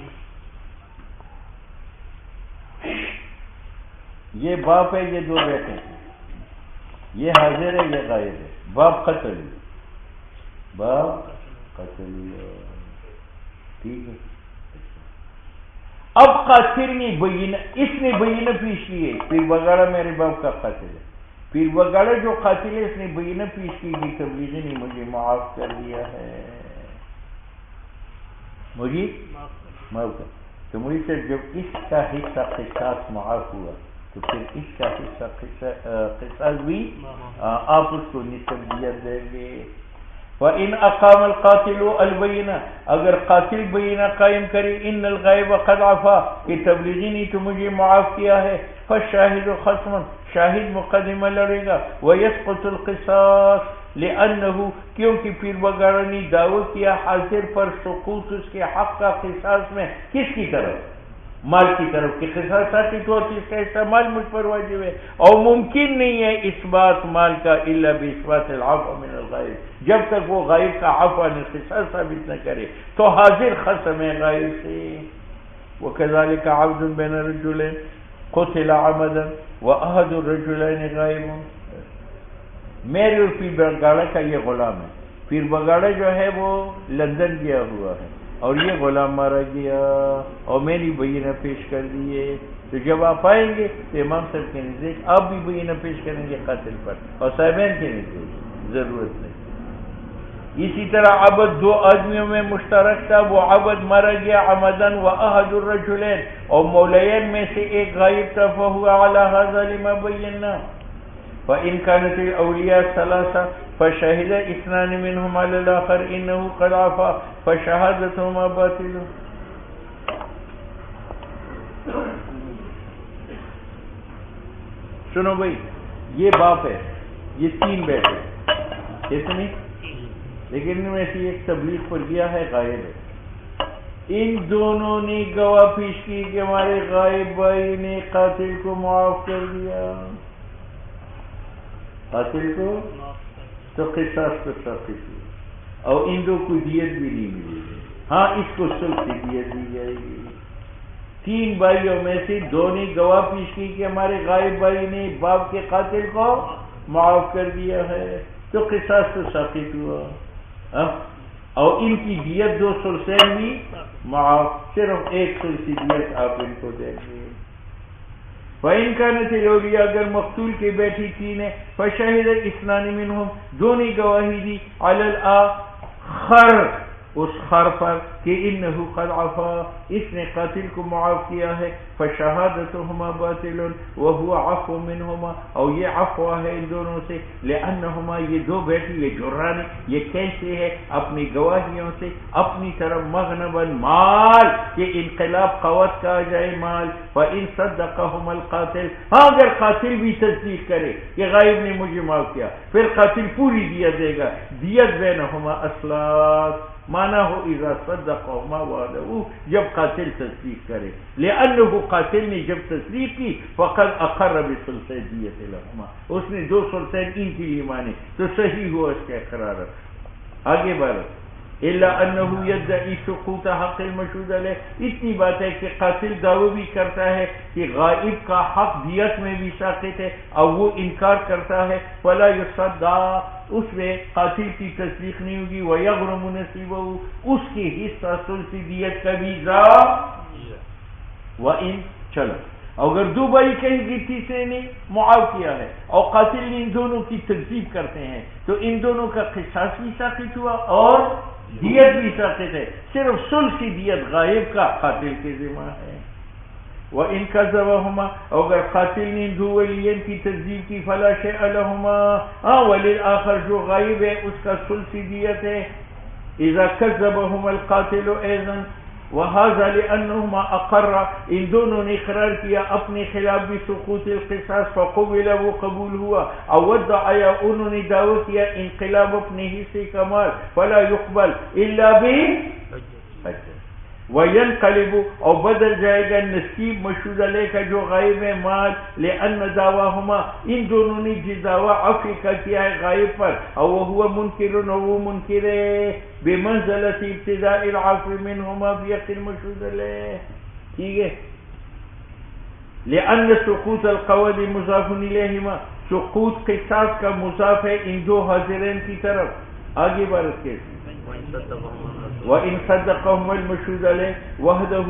یہ باپ ہے، یہ دو بیٹے ہیں، یہ حاضر ہے، یہ غائب ہے، باپ قتل ہوئے، باپ قتل ہوئے، ٹھیک ہے۔ اب قاتل نے بینہ، اس نے بینہ پیش کی ہے، پیر بگاڑا میرے باپ کا قاتل ہے، پیر بگاڑا جو قاتل ہے اس نے بینہ پیش کی کہ تبلیغی نے مجھے معاف کر دیا ہے، مجھے معاف کر، تو مجھے سے جب اس کا حصہ قصاص معاف ہوا تو پھر اس کا حصہ قصاص بھی آپ اس کو نصف دیت دیں گے. وَإِنْ أَقَامَ الْقَاتِلُ الْبَيِّنَةَ اگر قاتل بینہ قائم کرے ان الغائب قد عفا کہ تبلیغی نے تو مجھے معاف کیا ہے فالشاہد خصم شاہد مقدمہ لڑے گا وَيَسْقُطُ الْقِصَاص لِأَنَّهُ کیونکہ پیر بگاڑا نے دعویٰ کیا حاضر پر سقوط اس کے حق کا قصاص میں کس کی طرف مال کی طرف کہ قصاص ساتھی تو اس کا استعمال مجھ پر واجب ہے اور ممکن نہیں ہے اس بات مال کا الا باثبات العفو من الغائب جب تک وہ غائب کا عفو نے قصاص ثابت نہ کرے تو حاضر خصم ہے غائب سے. وكذلك عبد بين رجلين قتل عمدا واحد الرجلين غائب. میرے اور پیر بگاڑا کا یہ غلام ہے. پیر بگاڑا جو ہے وہ لندن گیا ہوا ہے اور یہ غلام مارا گیا اور میں نے بینہ پیش کر دیے. تو جب آپ آئیں گے تو امام صاحب کے نزدیک آپ بھی بینہ پیش کریں گے قاتل پر اور صاحبین کے نزدیک ضرورت نہیں. اسی طرح عبد دو آدمیوں میں مشترک تھا وہ عبد مارا گیا عمدن و احد الرجلین اور مولین میں سے ایک غائب تھا فہو علی ھذا لما بینا. فإن كانت الأولياء ثلاثة فشهد اثنان منهم على الآخر إنه قد عفا فشهادتهما باطل. سنو بھائی یہ باپ ہے یہ تین بیٹے اتنی لیکن ان میں سے ایک تبلیغ پر گیا ہے غائب ہے. ان دونوں نے گواہ پیش کی کہ ہمارے غائب بھائی نے قاتل کو معاف کر دیا. قاتل کو تو قصاص تو ثابت ہوئی اور ان دو کو دیت بھی نہیں ملے گی. ہاں اس کو سلب سے دیت دی جائے گی. تین بھائیوں میں سے دو نے گواہ پیش کی کہ ہمارے غائب بھائی نے باپ کے قاتل کو معاف کر دیا ہے تو قصاص تو ثابت ہوا اور ان کی دیت 2 ثلثین بھی معاف صرف 1 ثلثی دیت آپ ان کو دیں گے. فَإِنْ كَانَتِ الْأَوْلِيَاء اگر مقتول کی بیٹی تین ہے فَشَهِدَ اثْنَانِ مِنْهُمْ دونوں گواہی دی عَلَى الْآخَرِ اس خر پر کہ انہو قد عفا اس نے قاتل کو معاف کیا ہے فشہادتہما باطل وہو عفو منہما اور یہ عفو ہے ان دونوں سے لأنہما یہ دو بیٹی یہ جران یہ کیسے ہے اپنی گواہیوں سے اپنی طرف مغنبا مال کہ انقلاب قوت کا جائے مال. فإن صدقہما القاتل ہاں اگر قاتل بھی تصدیق کرے کہ غائب نے مجھے معاف کیا پھر قاتل پوری دیت دے گا. دیت بینہما اصلاث مانا ہو اذا صدقہما وعدہو جب قاتل تصدیق کرے لأنہ قاتل نے جب تصدیق کی فقد اقر بثلثی دیت لہما اس نے 2 ثلثین ان کے لیے مانے تو صحیح ہوا اس کا اقرار. آگے بڑھو الا انه يدعي سقوط حق المشهود علیہ اتنی بات ہے کہ قاتل دعوی بھی کرتا ہے کہ غائب کا حق دیت میں بھی ساقط ہے اور وہ انکار کرتا ہے فلا يصدق اس میں قاتل کی تصدیق نہیں ہوگی ويغرم نصیبه اس کی حصہ ثلث دیت کا بھی وان چلو اگر 2 بھائی کہیں گی تیسرے نے معاف کیا ہے اور قاتل نے ان دونوں کی تکذیب کرتے ہیں تو ان دونوں کا قصاص بھی ساقط ہوا اور دیت بھی ساقط ہے. صرف ثلثی دیت غائب کا قاتل کے ذمہ ہے. وَإِنْ كَذَّبَهُمَا اگر قاتل نے دو ولیین کی تکذیب کی فلا شیء لهما وللآخر جو غائب ہے اس کا ثلثی دیت ہے. اذا كذبهما القاتل ايضا وهذا لانهما اقر ان دونوں نے اقرار کیا اپنے خلاف بھی سقوط القصاص فقبل وہ قبول ہوا او ودعا انہوں نے دعوی کیا انقلاب اپنے حصے کا مال فلا يقبل الا به وینقلب اور بدل جائے گا نصیب مشہود علیہ کا جو غائب ہے مال لأن دعواہما ان دونوں نے جس دعویٰ عفو کا کیا ہے غائب پر اور وہ منکر اور وہ منکر ہے بمنزلت ابتداء العفو منہما بیق المشہود علیہ. ٹھیک ہے. لأن سقوط القول مضاف الیہما سقوط قصاص کا مضاف ہے ان دو حاضرین کی طرف. آگے بارت کیسی وَإِنْ صَدَّقَهُمَا الْمَشْهُودُ عَلَيْهِ وَحْدَهُ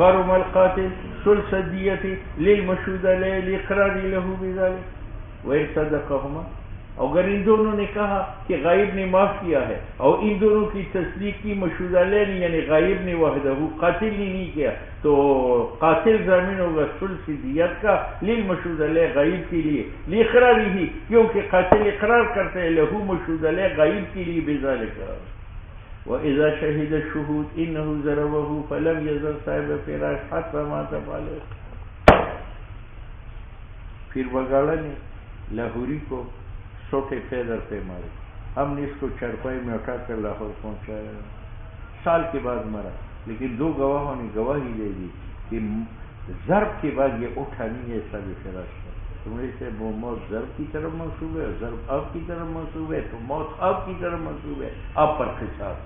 غَرَمَ الْقَاتِلُ ثُلْثَ الدِّيَةِ لِلْمَشْهُودِ عَلَيْهِ لِإِقْرَارِهِ لَهُ بِذَلِكَ. وَإِنْ صَدَّقَهُمَا اگر ان دونوں نے کہا کہ غائب نے معاف کیا ہے اور ان دونوں کی تصدیق کی مشہود علیہ نے یعنی غائب نے وحدہ قاتل نے نہیں کیا تو قاتل ضامن ہوگا ثلث دیت کا للمشہود علیہ غائب کے لیے لاقراری ہی کیونکہ قاتل اقرار کرتے ہیں لہو مشہود علیہ غائب کے لیے بذالک وَإِذَا شَهِدَ الشُّهُودُ إِنَّهُ ضَرَبَهُ فَلَمْ يَزَلْ صَاحِبَ فِرَاشٍ حَتَّى مَاتَ فَعَلَيْهِ پھر بگاڑا نے لاہوری کو سوٹے پیدر پہ مارے. ہم نے اس کو چرپائی میں اٹھا کر لاہور پہنچایا. سال کے بعد مرا لیکن دو گواہوں نے گواہی دے دی کہ ضرب کے بعد یہ اٹھا نہیں ہے صاحب فراش کا. تمہیں سے وہ موت ضرب کی طرف منسوب ہے ضرب آپ کی طرف منسوب ہے تو موت آپ کی طرف منسوب ہے آپ پر قصاص.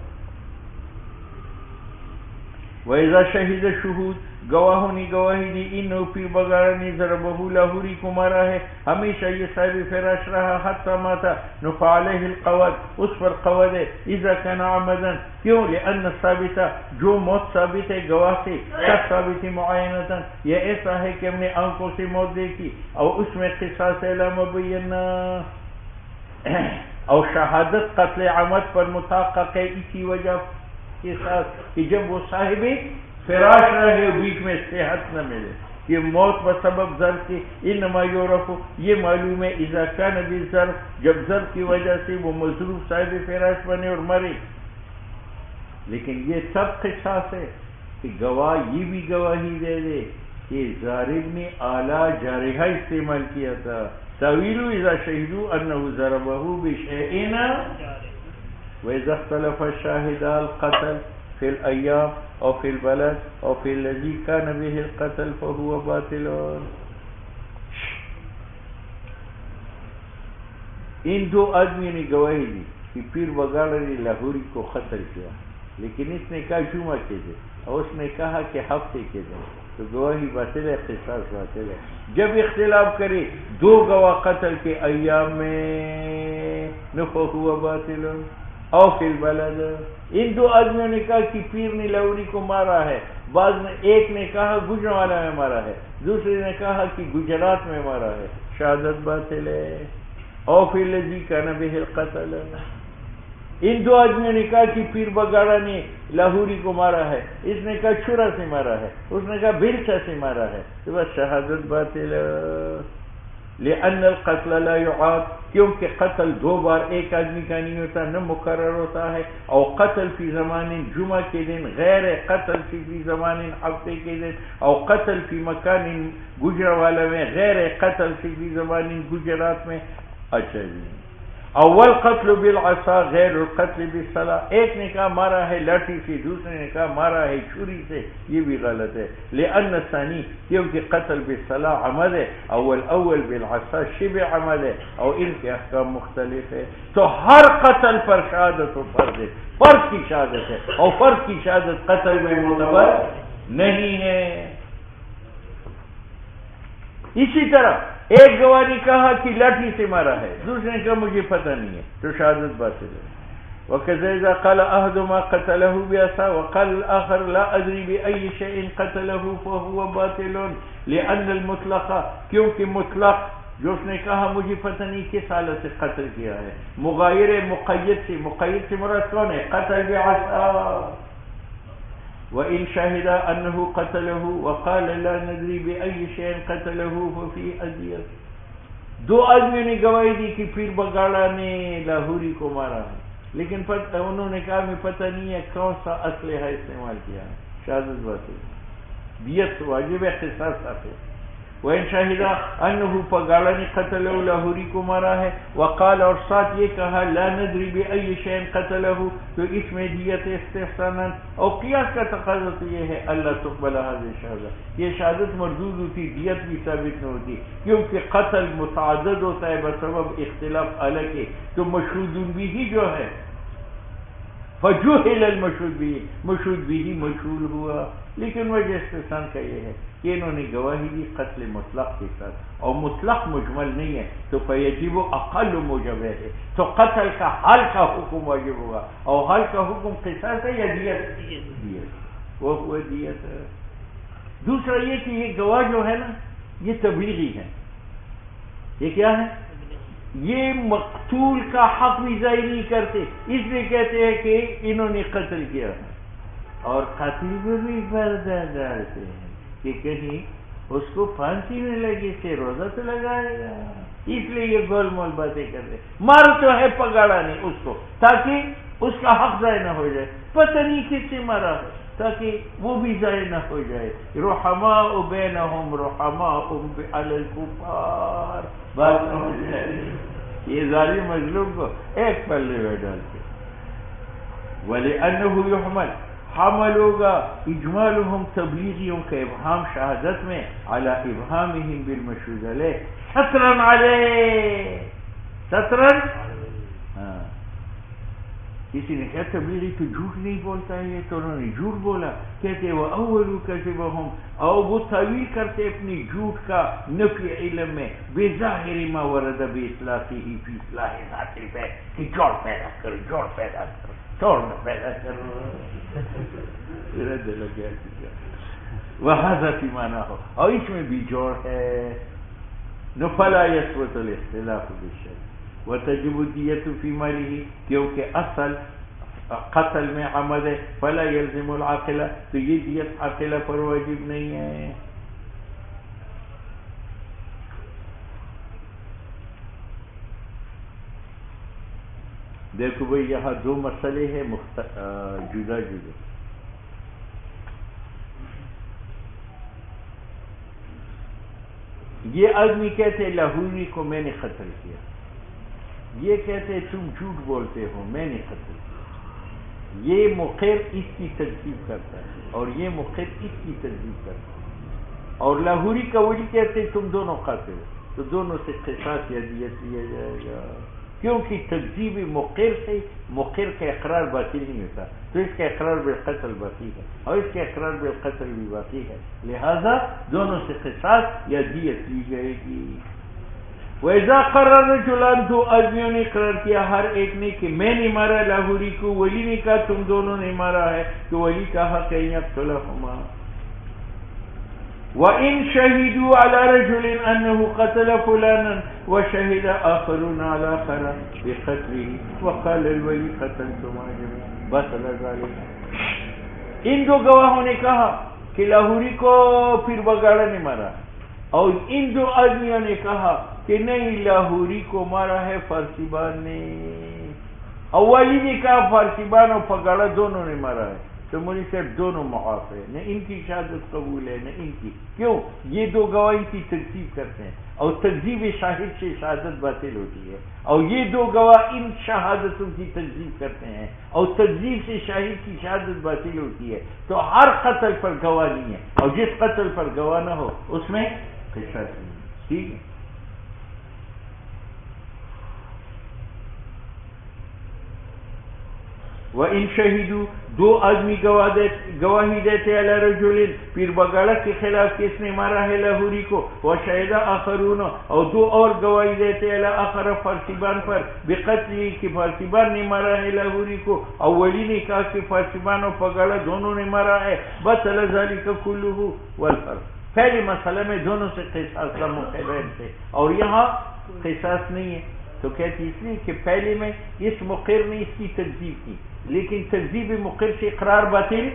وَإِذَا شَهِدَ الشُّهُودُ گواہوں نے گواہی دی انہو پھر بگاڑا نے ضربہو لاہوری کو مارا ہے ہمیشہ یہ صاحب فراش رہا حتی ماتا نفعلیہ القواد اس پر قواد ہے اذا کان عمدن کیوں لئن ثابتا جو موت ثابت ہے گواہ سے سب ثابت معینتاً یہ ایسا ہے کہ ہم نے آنکھوں سے موت دیکھی اور اس میں قصاص لا مبینہ اور شہادت قتل عمد پر متحقق ہے اسی وجہ کے ساتھ کہ جب وہ صاحب فراش رہے بیچ میں صحت نہ ملے کہ موت بسبب ضرب کے انما یعرف یہ معلوم ہے اذا کان بالضرب جب ضرب کی وجہ سے وہ مضروب صاحب فراش بنے اور مرے. لیکن یہ سب قصاص ہے کہ گواہ یہ بھی گواہی دے دے کہ ضارب نے اعلیٰ جارحہ استعمال کیا تھا. طویلو اذا شہدو انہو ضربہو بشیئن وَإِذَا اخْتَلَفَ الشَّاهِدَانِ الْقَتْلَ فِي الْأَيَّامِ أَوْ فِي الْبَلَدِ أَوْ فِي الَّذِي كَانَ بِهِ الْقَتْلُ فَهُوَ بَاطِلٌ. ان دو آدمیوں نے گواہی دی کہ پیر بگاڑا نے لاہوری کو قتل کیا لیکن اس نے کہا جمعہ کے دن اور اس نے کہا کہ ہفتے کے دن تو گواہی باطل ہے قصاص باطل ہے. جب اختلاف کرے دو گواہ قتل کے ایام میں فَهُوَ بَاطِلٌ او فی البلد. ان دو آدمیوں نے کہا کہ پیر نے لاہوری کو مارا ہے بعض نے ایک نے کہا گجرانوالہ میں مارا ہے دوسرے نے کہا کہ گجرات میں مارا ہے شہادت باطل ہے. او فی الذی کان بہ القتل ان دو آدمیوں نے کہا کہ پیر بگاڑا نے لاہوری کو مارا ہے اس نے کہا چھرا سے مارا ہے اس نے کہا بھرچا سے مارا ہے تو بس شہادت باطل. لأن القتل لا يعاد کیونکہ قتل دو بار ایک آدمی کا نہیں ہوتا نہ مقرر ہوتا ہے. اور قتل فی زمان جمعہ کے دن غیر قتل فی زمان ہفتے کے دن اور قتل فی مکان گجرانوالہ میں غیر قتل فی زمان گجرات میں. اچھا جی اول قتل بالعصا غیر القتل بالصلاح ایک نے کہا مارا ہے لاٹھی سے دوسرے نے کہا مارا ہے چھری سے یہ بھی غلط ہے. لأن الثانی کیونکہ قتل بالصلاح عمد ہے اول بالعصا شبہ عمد ہے اور ان کے احکام مختلف ہے. تو ہر قتل پر شہادت و فرض ہے فرض کی شہادت ہے اور فرض کی شہادت قتل میں معتبر نہیں ہے. اسی طرح ایک گواہ نے کہا کہ لاٹھی سے مارا ہے دوسرے نے کہا مجھے پتہ نہیں ہے تو شہادت باطل ہے. وَكَذَا قَالَ أَحَدُهُمَا قَتَلَهُ بِعَصَا وَقَالَ الْآخَرُ لَا أَدْرِي بِأَيِّ شَيْءٍ قَتَلَهُ فَهُوَ بَاطِلٌ لِأَنَّ الْمُطْلَقَ کیونکہ مطلق جو اس نے کہا مجھے پتہ نہیں کس حالت سے قتل کیا ہے مغایر مقید سے مراد کون ہے قتل بعصا. وَإِنْ شَهِدَ أَنَّهُ قَتَلَهُ وَقَالَ لَا نَدْرِي بِأَيِّ شَيْءٍ قَتَلَهُ فَفِي أَذِيَةٍ دو آدمیوں نے گواہی دی کہ پیر بگاڑا نے لاہوری کو مارا ہے لیکن انہوں نے کہا میں پتہ نہیں ہے کون سا اسلحہ استعمال کیا ہے شہادت باطل. دیت واجب ہے قصاص ثابت. وَإِنْ شَهِدَ أَنَّهُ بگاڑا نے قتلہ لاہوری کو مارا ہے وقال اور ساتھ یہ کہا لا ندری بأي شيء قتلہ تو اس میں دیت استحسانا اور قیاس کا تقاضا تو یہ ہے اللہ تقبل هذه شہادت یہ شہادت مردود ہوتی دیت بھی ثابت نہ ہوتی کیونکہ قتل متعدد ہوتا ہے بسبب اختلاف الگ ہے. تو مشہود بھی جو ہے فجوہل المشہود بھی مشہود بھی مشہور ہوا. لیکن وجہ استحسان کا یہ ہے کہ انہوں نے گواہی دی قتل مطلق کے ساتھ اور مطلق مجمل نہیں ہے تو فیجب اقل موجب ہے تو قتل کا حال کا حکم واجب ہوگا اور حال کا حکم قصاص ہے یا دیت وہ دیت ہے. دوسرا یہ کہ یہ گواہ جو ہے نا یہ تبلیغی ہے. یہ کیا ہے یہ مقتول کا حق بھی ضائع نہیں کرتے، اس لیے کہتے ہیں کہ انہوں نے قتل کیا، اور قاتل کو بھی پردہ ڈالتے ہیں کہ کہیں اس کو پھانسی میں لگے سے روزہ تو لگائے گا، اس لیے یہ گول مول باتیں کرتے ہیں۔ مارا تو ہے پگاڑا نہیں اس کو، تاکہ اس کا حق ضائع نہ ہو جائے، پتہ نہیں کس سے مارا ہے تاکہ وہ بھی ضائع نہ ہو جائے۔ رحماء بینہم رحماء علی الکفار، بات نہ ہو جائے یہ ظالم مظلوم کو ایک پلے میں ڈالتے۔ وَلِأَنَّهُ يُحْمَلُ، حمل ہوگا اجمالهم تبلیغیوں کا ابہام شہادت میں علی ابہامہم بالمشہود علیہ سترن علیہ، سترن کسی نے کہا تبلیغی تو جھوٹ نہیں بولتا ہے، تو انہوں نے جھوٹ بولا، کہتے وہ اول کذبہم، اور وہ تعویل کرتے اپنی جھوٹ کا نفی علم میں بظاہر ما ورد باصلاحہ فی اصلاح ذات پہ کہ جوڑ پیدا کرو، جوڑ پیدا کرو، توڑ نہ پیدا کرو، رد لگیا وہذا فی معنی ہو، اور اس میں بھی جوڑ ہے۔ فلا یثبت الاختلاف بالشرع وتجب الدیۃ فی مالہ، کیونکہ اصل قتل میں عمد ہے، فلا یلزم العاقلہ، تو یہ دیت عاقلہ پر واجب نہیں ہے۔ دیکھو بھئی یہاں دو مسئلے ہیں جدا جدا۔ یہ آدمی کہتے لاہوری کو میں نے قتل کیا، یہ کہتے تم جھوٹ بولتے ہو میں نے قتل کیا، یہ مقر اس کی تکذیب کرتا ہے اور یہ مقر اس کی تکذیب کرتا ہے، اور لاہوری کا ولی کہتے تم دونوں قاتل ہو، تو دونوں سے قصاص یا دیت لیا جائے گا، کیونکہ تکذیب مقر سے مقر کا اقرار باطل نہیں ہوتا، تو اس کا اقرار بالقتل باقی ہے اور اس کا اقرار بالقتل بھی باقی ہے، لہذا دونوں سے قصاص یا دیت لی جائے گی۔ وَإِذَا قَرَّرَ رَجُلًا، دو آدمیوں نے اقرار کیا ہر ایک نے کہ میں نے مارا لاہوری کو، ولی نے کہا تم دونوں نے مارا ہے، تو ولی کا حق ہے یقتلہما۔ وَإِن شَهِدُوا عَلَى رَجُلٍ أَنَّهُ قَتَلَ فُلَانًا وَشَهِدَ آخَرُونَ عَلَى آخَرَ بِقَتْلِهِ وَقَالَ الْوَلِيُّ قَتَلْتُمَا جَمِيعًا بَطَلَ ذَلِكَ۔ ان دو گواہوں نے کہا کہ لاہوری کو پھر بگاڑا نے مارا، اور ان دو آدمیوں نے کہا کہ نہیں لاہوری کو مارا ہے فارسی بان نے، اولی نے کہا فارسی بان اور پگاڑا دونوں نے مارا ہے، تو مولوی صاحب دونوں معاف ہے، نہ ان کی شہادت قبول ہے نہ ان کی، کیوں؟ یہ دو گواہ ان کی تکذیب کرتے ہیں، اور تکذیب شاہد سے شہادت باطل ہوتی ہے، اور یہ دو گواہ ان شہادتوں کی تکذیب کرتے ہیں اور تکذیب سے شاہد کی شہادت باطل ہوتی ہے، تو ہر قتل پر گواہ نہیں ہے، اور جس قتل پر گواہ نہ ہو اس میں قصاص نہیں، ٹھیک ہے۔ وَإِن شَهِدُوا، دو آدمی گواہی دیتے علی رجل، پھر بگاڑا کے خلاف کس نے مارا ہے لاہوری کو، وشہد آخرون، اور دو اور گواہی دیتے علی آخر فارسیبان پر بقتلی، کہ فارسیبان نے مارا ہے لاہوری کو، اولی نے کہا کہ فارسیبان اور پگاڑا دونوں نے مارا ہے، بطل ذلک کلہ والفرق۔ پہلے مسئلہ میں دونوں سے قصاص کا مقرر تھے اور یہاں قصاص نہیں ہے، تو کہتی اس لیے کہ پہلے میں اس مقر نے اس کی تکذیب کی، لیکن تکذیب مقر سے اقرار باطل،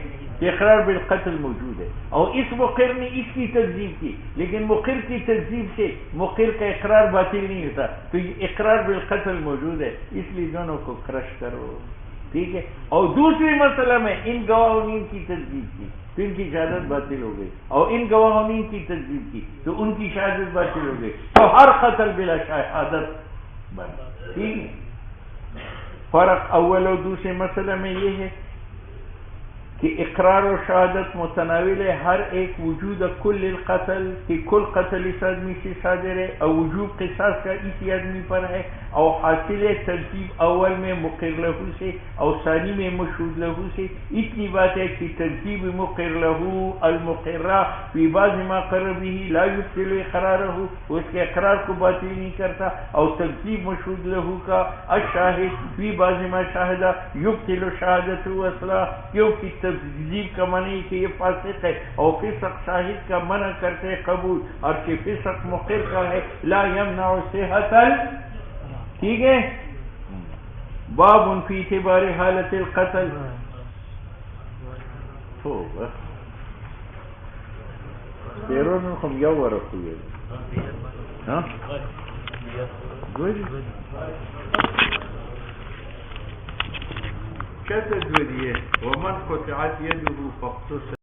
اقرار بالقتل موجود ہے، اور اس مقر نے اس کی تکذیب کی، لیکن مقر کی تکذیب سے مقر کا اقرار باطل نہیں ہوتا، تو یہ اقرار بالقتل موجود ہے، اس لیے دونوں کو کرش کرو، ٹھیک ہے۔ اور دوسری مسئلہ میں ان گواہوں نے ان کی تکذیب کی تو ان کی شہادت باطل ہو گئی، اور ان گواہوں نے ان کی تکذیب کی تو ان کی شہادت باطل ہو گئی، تو ہر قتل بلا شہادت بند، ٹھیک ہے۔ فرق اول اور دوسرے مسئلہ میں یہ ہے کہ اقرار و شہادت متناول ہے، ہر ایک وجود کل القتل، کہ کل قتل اس آدمی سے صادر ہے، اور وجوب قصاص کا اسی آدمی پر ہے، اور حاصل ترتیب اول میں مقر لہو سے اور ثانی میں مشہود لہو سے۔ اتنی بات ہے کہ ترتیب مقر لہو المقرہ فی بعض ما قر به لا یبطل اقرارہ، اس کے اقرار کو باطل نہیں کرتا، اور ترتیب مشہود لہو کا الشاہد فی بعض ما شاہدہ یبطل شہادت و اصلاح، کیونکہ تکذیب کا معنی کہ یہ فاسق ہے، اور فسق شاہد کا منع کرتے قبول، اور کہ فسق مقر کا ہے لا یمنع صحت ٹھیک ہے. باب فی اعتبار حالت القتل. پیرونكم يورقوا ها جوز كذا جوزيه ومن قطعت يده فاقتص